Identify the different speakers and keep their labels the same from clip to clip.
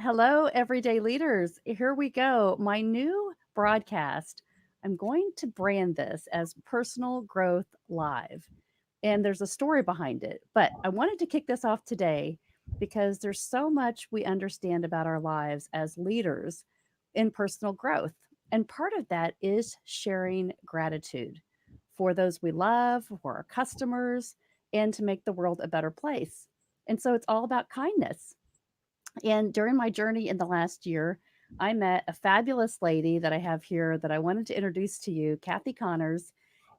Speaker 1: Hello, everyday leaders. Here we go. My new broadcast. I'm going to brand this as Personal Growth Live. And there's a story behind it. But I wanted to kick this off today because there's so much we understand about our lives as leaders in personal growth. And part of that is sharing gratitude for those we love, for our customers, and to make the world a better place. And so it's all about kindness. And during my journey in the last year, I met a fabulous lady that I have here that I wanted to introduce to you, Cathy Connors.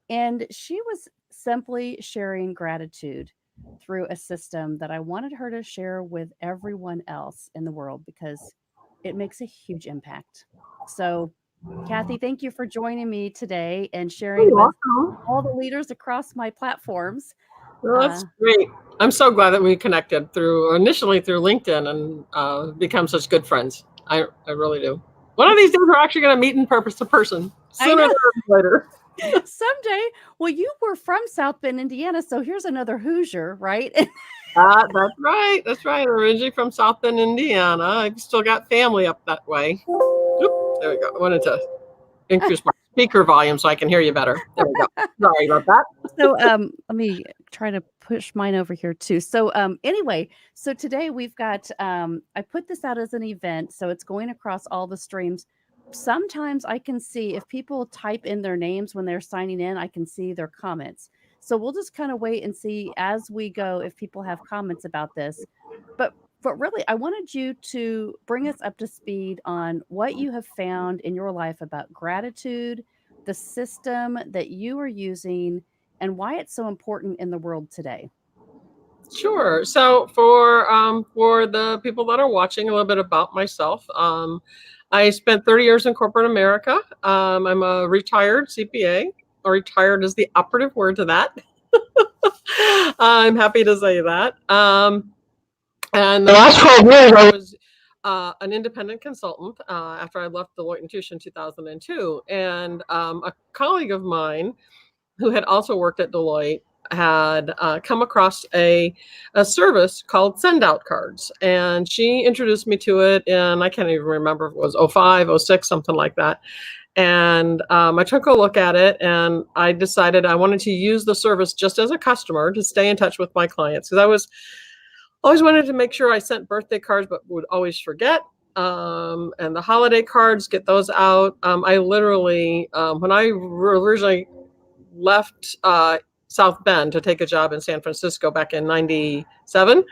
Speaker 1: And she was simply sharing gratitude through a system that I wanted her to share with everyone else in the world because it makes a huge impact. So, Cathy, thank you for joining me today and sharing
Speaker 2: You're
Speaker 1: with
Speaker 2: welcome.
Speaker 1: all the leaders across my platforms.
Speaker 2: Well,
Speaker 1: Uh,
Speaker 2: that's great. I'm so glad that we connected initially through LinkedIn and become such good friends. I really do. One of these days, we're actually going to meet in purpose to person
Speaker 1: I
Speaker 2: sooner
Speaker 1: know.
Speaker 2: than later.
Speaker 1: Someday. Well, you were from South Bend, Indiana, so here's another Hoosier, right?
Speaker 2: That's right. That's right. Originally from South Bend, Indiana. I've still got family up that way. Oop, there we go. I wanted to increase my speaker volume so I can hear you better. There we go. Sorry about that.
Speaker 1: So, let me try to push mine over here too. So, anyway, so today we've got, I put this out as an event, so it's going across all the streams. Sometimes I can see if people type in their names when they're signing in, I can see their comments. So we'll just kind of wait and see as we go if people have comments about this. But really, I wanted you to bring us up to speed on what you have found in your life about gratitude, the system that you are using, and why it's so important in the world today.
Speaker 2: Sure. So for the people that are watching, a little bit about myself. I spent 30 years in corporate America. I'm a retired CPA. Or retired is the operative word to that. I'm happy to say that. And the last 12 years, I was an independent consultant after I left Deloitte and Touche in 2002. And a colleague of mine who had also worked at Deloitte had come across a service called send out cards. And she introduced me to it in, I can't even remember if it was '05, '06, something like that. And I took a look at it and I decided I wanted to use the service just as a customer to stay in touch with my clients because I was always wanted to make sure I sent birthday cards, but would always forget. And the holiday cards, get those out. I literally, when I originally left South Bend to take a job in San Francisco back in '97,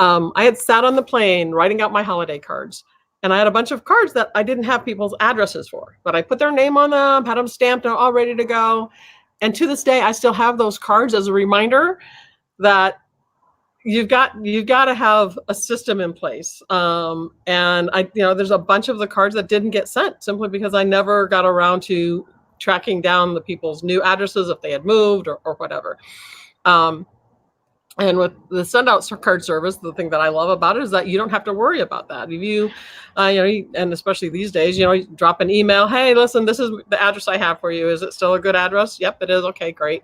Speaker 2: I had sat on the plane writing out my holiday cards. And I had a bunch of cards that I didn't have people's addresses for, but I put their name on them, had them stamped and all ready to go. And to this day, I still have those cards as a reminder that you've got to have a system in place. And there's a bunch of the cards that didn't get sent simply because I never got around to tracking down the people's new addresses if they had moved or whatever. And with the send out card service, the thing that I love about it is that you don't have to worry about that. If you, and especially these days, you drop an email. Hey, listen, this is the address I have for you. Is it still a good address? Yep, it is. Okay, great.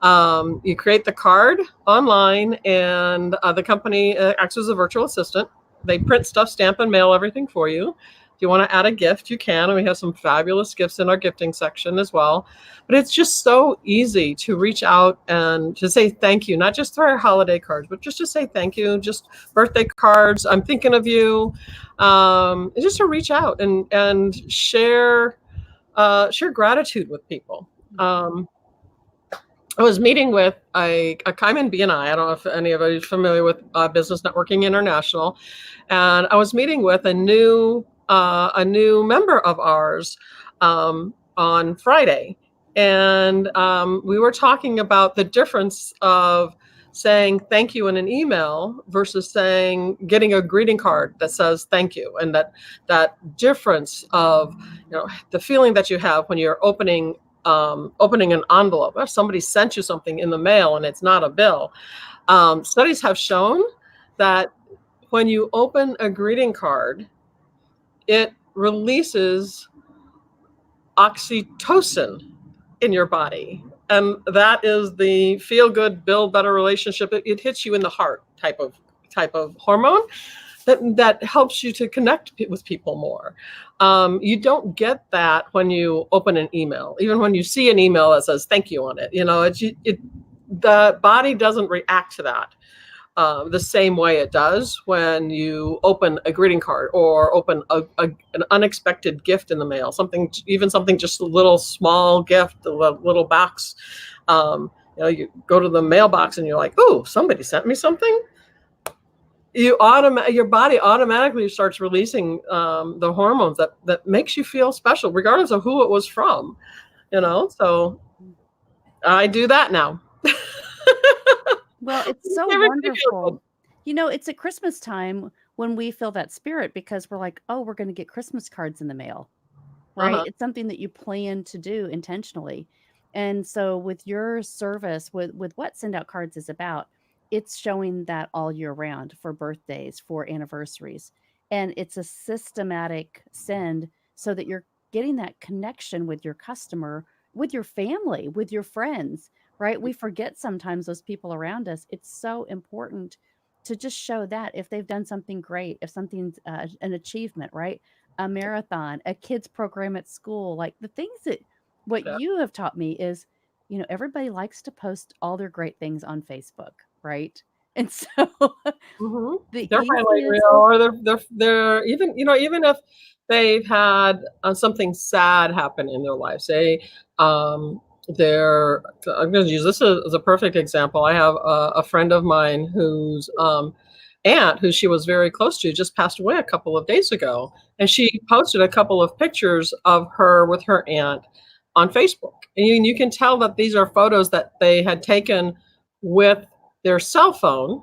Speaker 2: You create the card online, and the company acts as a virtual assistant. They print stuff, stamp, and mail everything for you. If you want to add a gift, you can. And we have some fabulous gifts in our gifting section as well. But it's just so easy to reach out and to say thank you, not just through our holiday cards, but just to say thank you, just birthday cards. I'm thinking of you. Just to reach out and share gratitude with people. I was meeting with a Kaiman BNI. I don't know if anybody's familiar with Business Networking International, and I was meeting with a new member of ours on Friday, and we were talking about the difference of saying thank you in an email versus getting a greeting card that says thank you, and that difference of the feeling that you have when you're opening an envelope. If somebody sent you something in the mail and it's not a bill. Studies have shown that when you open a greeting card, it releases oxytocin in your body. And that is the feel good, build better relationship. It hits you in the heart type of hormone. that helps you to connect with people more. You don't get that when you open an email. Even when you see an email that says thank you on it, the body doesn't react to that the same way it does when you open a greeting card or open an unexpected gift in the mail, something just a little small gift, a little box. You go to the mailbox and you're like, oh, somebody sent me something. Your body automatically starts releasing the hormones that makes you feel special, regardless of who it was from. So I do that now.
Speaker 1: Well, it's so wonderful. It's at Christmas time when we feel that spirit because we're like, oh, we're going to get Christmas cards in the mail, right?
Speaker 2: Uh-huh.
Speaker 1: It's something that you plan to do intentionally. And so with your service, with what Send Out Cards is about, it's showing that all year round for birthdays, for anniversaries. And it's a systematic send so that you're getting that connection with your customer, with your family, with your friends, right? We forget sometimes those people around us. It's so important to just show that if they've done something great, if something's an achievement, right? A marathon, a kids program at school, like the things that what
Speaker 2: Yeah.
Speaker 1: you have taught me is, everybody likes to post all their great things on Facebook, right? And so
Speaker 2: Mm-hmm.
Speaker 1: the
Speaker 2: They're highlight
Speaker 1: easiest,
Speaker 2: reel, or they're even even if they've had something sad happen in their life. Say, I'm going to use this as a perfect example. I have a friend of mine whose aunt, who she was very close to, just passed away a couple of days ago, and she posted a couple of pictures of her with her aunt on Facebook, and you can tell that these are photos that they had taken with their cell phone,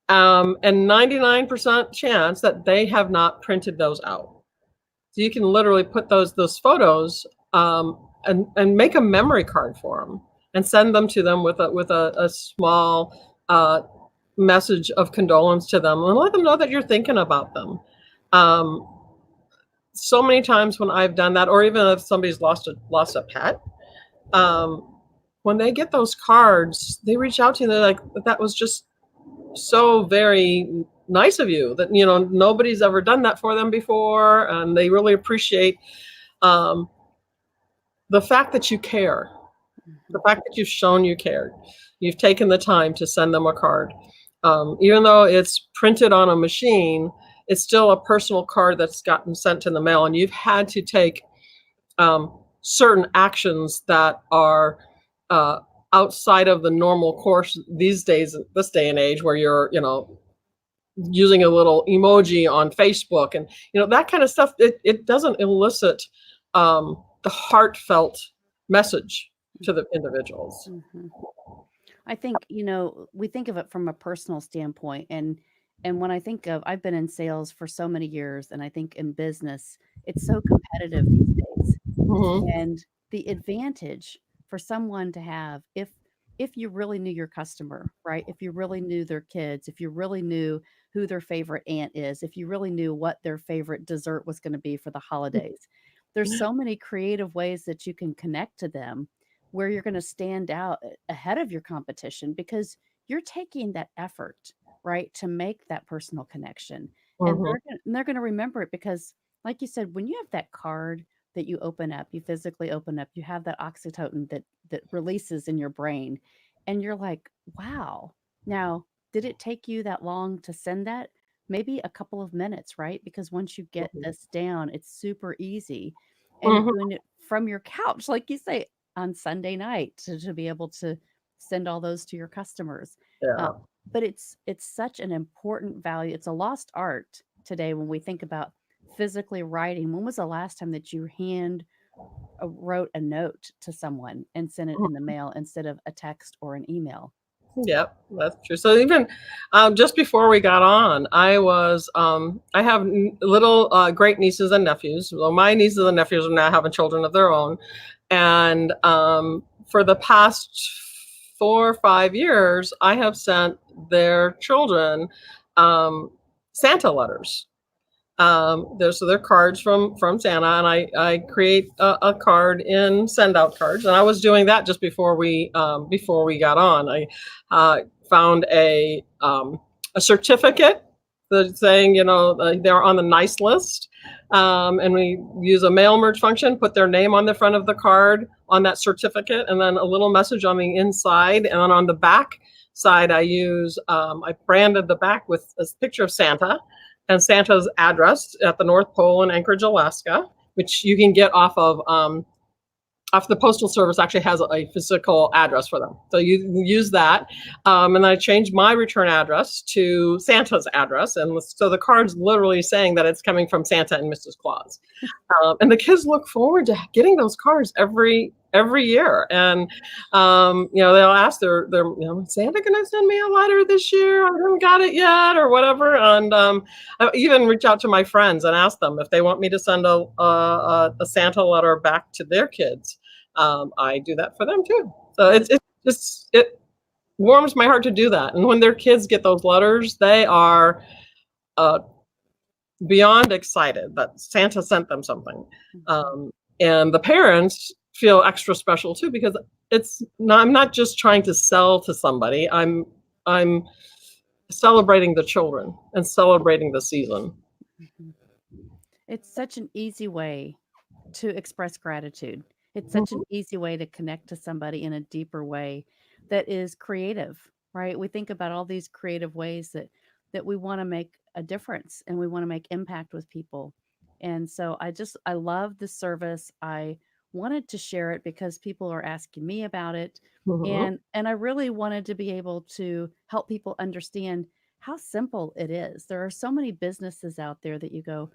Speaker 2: and 99% chance that they have not printed those out. So you can literally put those photos and make a memory card for them and send them to them with a small message of condolence to them and let them know that you're thinking about them. So many times when I've done that, or even if somebody's lost a pet, when they get those cards, they reach out to you and they're like, that was just so very nice of you, that nobody's ever done that for them before, and they really appreciate the fact that you care, the fact that you've shown you cared. You've taken the time to send them a card, even though it's printed on a machine. It's still a personal card that's gotten sent in the mail, and you've had to take certain actions that are outside of the normal course these days, this day and age, where you're using a little emoji on Facebook and that kind of stuff. It doesn't elicit the heartfelt message to the individuals.
Speaker 1: mm-hmm. I think, we think of it from a personal standpoint, and when I think of, I've been in sales for so many years, and I think in business, it's so competitive these days.
Speaker 2: Mm-hmm.
Speaker 1: And the advantage for someone to have, if you really knew your customer, right? If you really knew their kids, if you really knew who their favorite aunt is, if you really knew what their favorite dessert was going to be for the holidays, there's so many creative ways that you can connect to them where you're going to stand out ahead of your competition because you're taking that effort, right, to make that personal connection. And
Speaker 2: Mm-hmm.
Speaker 1: they're going to remember it because, like you said, when you have that card that you open up, you physically open up, you have that oxytocin that releases in your brain, and you're like, wow. Now, did it take you that long to send that? Maybe a couple of minutes, right? Because once you get this down, it's super easy. And
Speaker 2: Mm-hmm.
Speaker 1: doing it from your couch, like you say, on Sunday night to be able to send all those to your customers. Uh,
Speaker 2: Yeah.
Speaker 1: but it's such an important value. It's a lost art today when we think about physically writing. When was the last time that you hand wrote a note to someone and sent it in the mail instead of a text or an email?
Speaker 2: Yep, that's true. So even just before we got on, I have little great nieces and nephews. Well, my nieces and nephews are now having children of their own, and for the past 4 or 5 years, I have sent their children Santa letters. They're cards from Santa, and I create a card in Send Out Cards, and I was doing that just before we got on. I found a certificate the saying, they're on the nice list. And we use a mail merge function, put their name on the front of the card on that certificate, and then a little message on the inside. And then on the back side, I branded the back with a picture of Santa and Santa's address at the North Pole in Anchorage, Alaska, which you can get off the Postal Service actually has a physical address for them. So you use that. And I changed my return address to Santa's address. And so the card's literally saying that it's coming from Santa and Mrs. Claus. And the kids look forward to getting those cards every year. And, they'll ask their Santa gonna send me a letter this year? I haven't got it yet or whatever. And I even reach out to my friends and ask them if they want me to send a Santa letter back to their kids. I do that for them too. So it warms my heart to do that. And when their kids get those letters, they are beyond excited that Santa sent them something. And the parents feel extra special too, because I'm not just trying to sell to somebody. I'm celebrating the children and celebrating the season.
Speaker 1: It's such an easy way to express gratitude. It's such an easy way to connect to somebody in a deeper way that is creative, right? We think about all these creative ways that we want to make a difference and we want to make impact with people. And so I love the service. I wanted to share it because people are asking me about it. And I really wanted to be able to help people understand how simple it is. There are so many businesses out there that you go,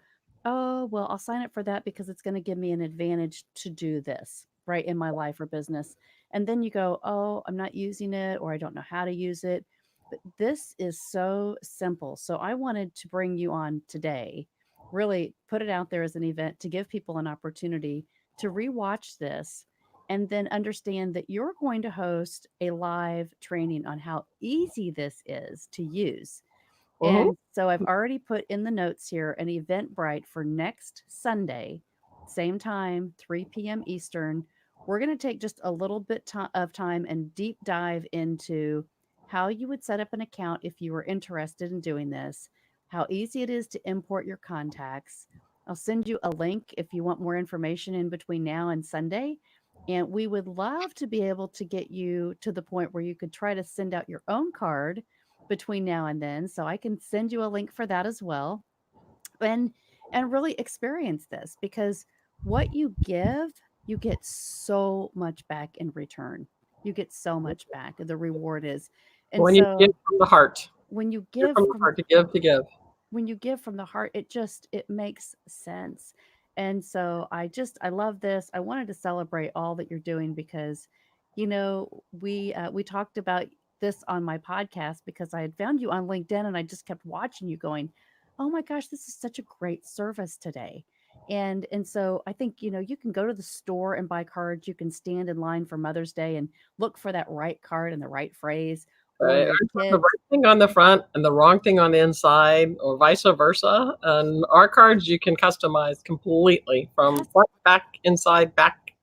Speaker 1: oh, well, I'll sign up for that because it's going to give me an advantage to do this, right, in my life or business. And then you go, oh, I'm not using it or I don't know how to use it. But this is so simple. So I wanted to bring you on today, really put it out there as an event to give people an opportunity to rewatch this and then understand that you're going to host a live training on how easy this is to use. And so I've already put in the notes here an Eventbrite for next Sunday, same time, 3 p.m. Eastern. We're going to take just a little bit of time and deep dive into how you would set up an account if you were interested in doing this, how easy it is to import your contacts. I'll send you a link if you want more information in between now and Sunday. And we would love to be able to get you to the point where you could try to send out your own card between now and then. So I can send you a link for that as well. And really experience this because what you give, you get so much back in return. You get so much back. The reward is. And
Speaker 2: when you give from the heart.
Speaker 1: When you give
Speaker 2: from the heart to give.
Speaker 1: When you give from the heart, it makes sense. And so I love this. I wanted to celebrate all that you're doing because, we talked about this on my podcast because I had found you on LinkedIn and I just kept watching you going, oh my gosh, this is such a great service today. And so I think, you can go to the store and buy cards. You can stand in line for Mother's Day and look for that right card and the right phrase.
Speaker 2: Right. The right thing on the front and the wrong thing on the inside, or vice versa. And our cards you can customize completely from front, back, inside, back.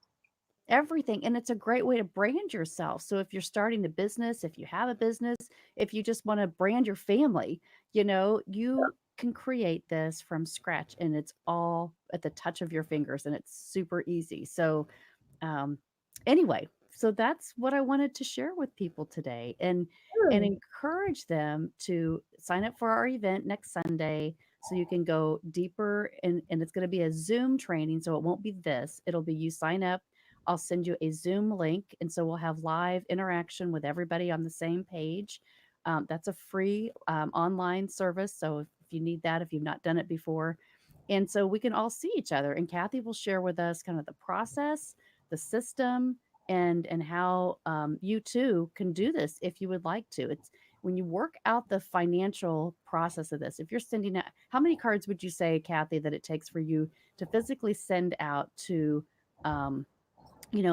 Speaker 1: Everything. And it's a great way to brand yourself. So if you're starting a business, if you have a business, if you just want to brand your family, you can create this from scratch and it's all at the touch of your fingers and it's super easy. So anyway, so that's what I wanted to share with people today and encourage them to sign up for our event next Sunday so you can go deeper and it's going to be a Zoom training. So it won't be this. It'll be you sign up. I'll send you a Zoom link. And so we'll have live interaction with everybody on the same page. That's a free online service. So if you need that, if you've not done it before. And so we can all see each other. And Cathy will share with us kind of the process, the system, and how you too can do this if you would like to. It's when you work out the financial process of this. If you're sending out, how many cards would you say, Cathy, that it takes for you to physically send out to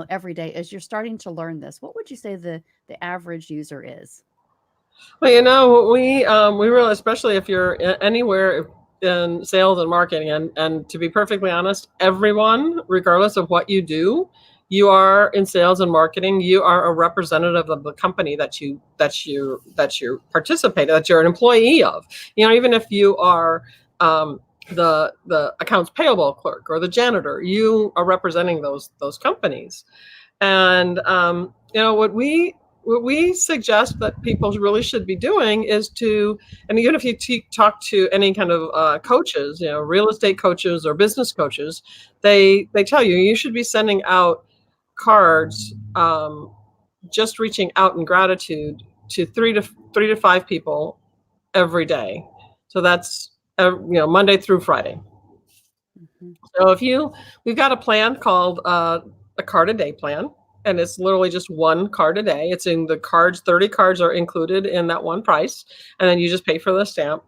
Speaker 1: every day as you're starting to learn this? What would you say the average user is?
Speaker 2: Well, we really, especially if you're anywhere in sales and marketing, and to be perfectly honest, everyone, regardless of what you do, you are in sales and marketing. You are a representative of the company that you participate, that you're an employee of. Even if you are the accounts payable clerk or the janitor, you are representing those companies. And what we suggest that people really should be doing is and even if you talk to any kind of coaches, real estate coaches or business coaches, they tell you should be sending out cards, just reaching out in gratitude to three to five people every day. So that's Monday through Friday.
Speaker 1: Mhm.
Speaker 2: So we've got a plan called a card a day plan, and it's literally just one card a day. It's in the cards. 30 cards are included in that one price, and then you just pay for the stamp.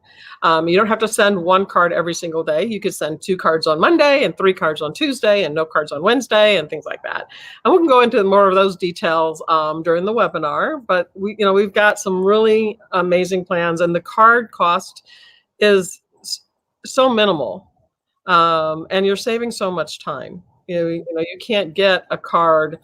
Speaker 2: You don't have to send one card every single day. You could send 2 cards on Monday and 3 cards on Tuesday and no cards on Wednesday and things like that. And we can go into more of those details during the webinar. But we've got some really amazing plans, and the card cost is so minimal. And you're saving so much time. You can't get a card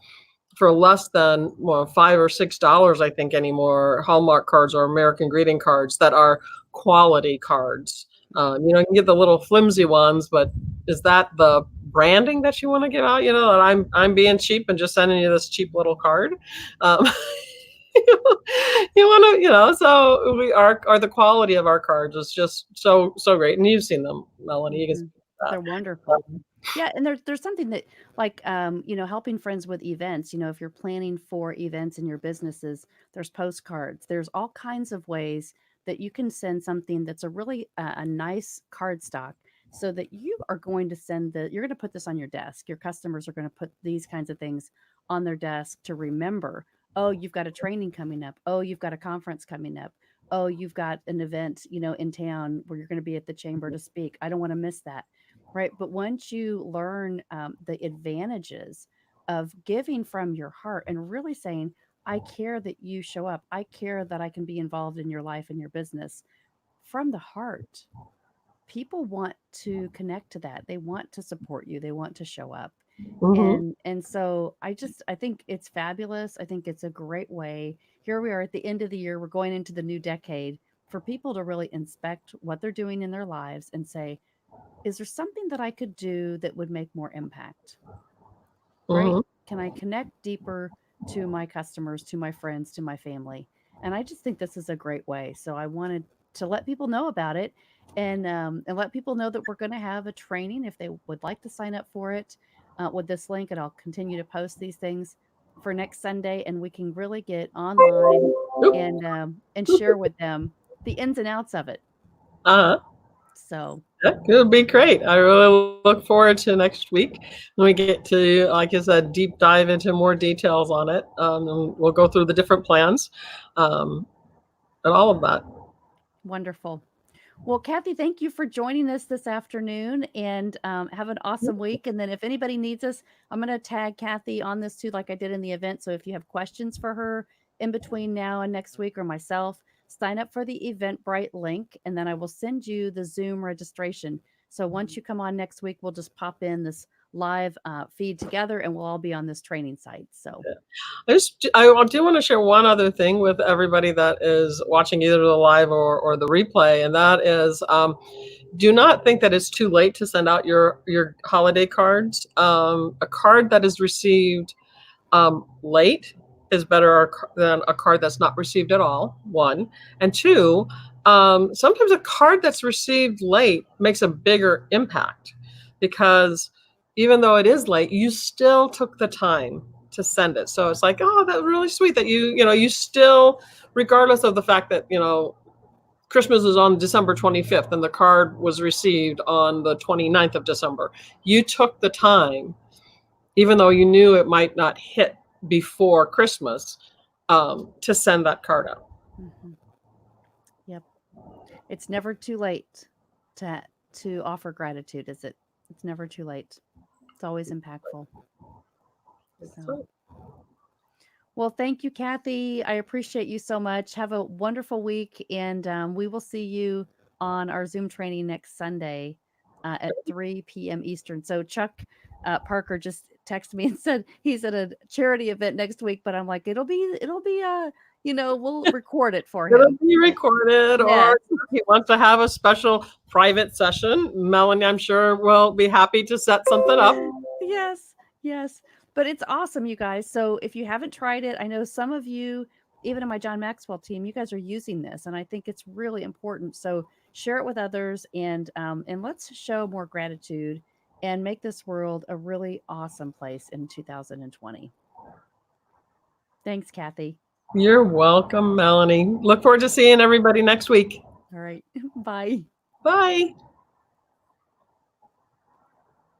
Speaker 2: for less than $5 or $6, I think, anymore. Hallmark cards or American greeting cards that are quality cards. You can get the little flimsy ones, but is that the branding that you want to give out? That I'm being cheap and just sending you this cheap little card. Um, you want to, so we are the quality of our cards is just so great, and you've seen them, Melanie. You can
Speaker 1: Mhm.
Speaker 2: see that.
Speaker 1: They're wonderful. Yeah, and there's something that like helping friends with events, if you're planning for events in your businesses, there's postcards. There's all kinds of ways that you can send something that's a really a nice card stock so that you are going to you're going to put this on your desk. Your customers are going to put these kinds of things on their desk to remember, oh, you've got a training coming up. Oh, you've got a conference coming up. Oh, you've got an event, in town where you're going to be at the chamber to speak. I don't want to miss that. Right. But once you learn the advantages of giving from your heart and really saying, I care that you show up, I care that I can be involved in your life and your business from the heart, people want to connect to that. They want to support you, they want to show up.
Speaker 2: Mhm.
Speaker 1: And so I think it's fabulous. I think it's a great way. Here we are at the end of the year, we're going into the new decade, for people to really inspect what they're doing in their lives and say, is there something that I could do that would make more impact? Right?
Speaker 2: Mhm.
Speaker 1: Can I connect deeper to my customers, to my friends, to my family? And I just think this is a great way. So I wanted to let people know about it, and let people know that we're going to have a training if they would like to sign up for it with this link. And I'll continue to post these things for next Sunday, and we can really get online and share with them the ins and outs of it.
Speaker 2: Uh-huh.
Speaker 1: So
Speaker 2: Yeah, it'll be great. I really look forward to next week when we get to, like I said, deep dive into more details on it. And we'll go through the different plans, um, and all of that.
Speaker 1: wonderful. Well, Cathy, thank you for joining us this afternoon, and have an awesome week. And then if anybody needs us, I'm going to tag Cathy on this too, like I did in the event. So if you have questions for her in between now and next week, or myself, sign up for the Eventbrite link, and then I will send you the Zoom registration. So once you come on next week, we'll just pop in this live feed together, and we'll all be on this training site. So
Speaker 2: I do want to share one other thing with everybody that is watching either the live or the replay, and that is, do not think that it's too late to send out your holiday cards. A card that is received late is better than a card that's not received at all, one. And two, sometimes a card that's received late makes a bigger impact, because even though it is late, you still took the time to send it. So it's like, oh, that's really sweet that you still, regardless of the fact that, Christmas is on December 25th and the card was received on the 29th of December. You took the time, even though you knew it might not hit before Christmas, to send that card out.
Speaker 1: mhm. Yep, it's never too late to offer gratitude, is it? It's never too late. It's always impactful. So.
Speaker 2: So,
Speaker 1: Well, thank you, Cathy. I appreciate you so much. Have a wonderful week, and we will see you on our Zoom training next Sunday at 3 p.m. Eastern. So, Chuck Parker just texted me and said he's at a charity event next week, but I'm like, it'll be we'll record it for
Speaker 2: It'll
Speaker 1: him.
Speaker 2: be recorded,
Speaker 1: Yes.
Speaker 2: or if he wants to have a special private session, Melanie, I'm sure, will be happy to set something up.
Speaker 1: Yes, yes. But it's awesome, you guys. So if you haven't tried it, I know some of you, even in my John Maxwell team, you guys are using this, and I think it's really important. So share it with others, and let's show more gratitude and make this world a really awesome place in 2020. Thanks, Cathy.
Speaker 2: You're welcome, Melanie. Look forward to seeing everybody next week.
Speaker 1: All right. Bye.
Speaker 2: Bye.